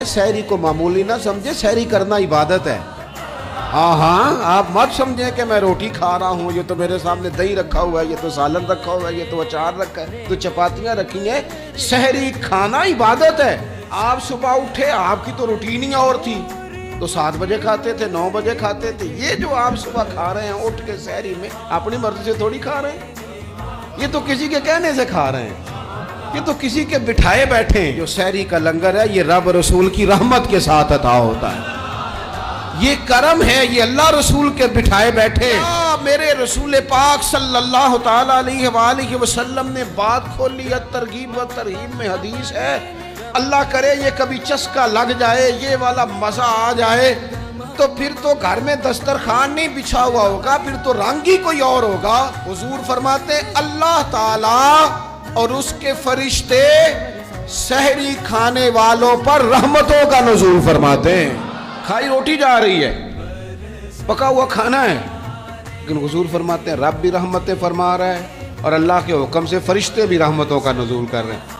सहरी को मामूली ना समझे, सहरी करना इबादत है। हाँ, आप मत समझें कि मैं रोटी खा रहा हूँ, ये तो मेरे सामने दही रखा हुआ है, ये तो सालन रखा हुआ है, ये तो अचार रखा है, तो चपातियाँ रखी हैं। सहरी खाना इबादत है। आप सुबह उठे, आपकी तो रूटीन ही और थी, तो 7 बजे खाते थे, 9 बजे खाते थे। ये जो आप सुबह खा रहे हैं उठ के सहरी में, अपनी मर्जी से थोड़ी खा रहे हैं, ये तो किसी के कहने से खा रहे हैं, ये तो किसी के बिठाए बैठे हैं। जो सहरी का लंगर है, ये रब रसूल की रहमत के साथ अता होता है, ये करम है, ये अल्लाह रसूल के बिठाए बैठे। मेरे रसूल पाक सल्लल्लाहु ताला अलैहि वसल्लम ने बात खोली है, तरगीब व तरहीब में हदीस है। अल्लाह करे ये कभी चस्का लग जाए, ये वाला मजा आ जाए, तो फिर तो घर में दस्तरखान नहीं बिछा हुआ होगा, फिर तो रंग ही कोई और होगा। हुजूर फरमाते अल्लाह ताला और उसके फरिश्ते सहरी खाने वालों पर रहमतों का नुज़ूल फरमाते हैं। खाई रोटी जा रही है, पका हुआ खाना है, लेकिन हुजूर फरमाते हैं रब भी रहमतें फरमा रहा है और अल्लाह के हुक्म से फरिश्ते भी रहमतों का नुज़ूल कर रहे हैं।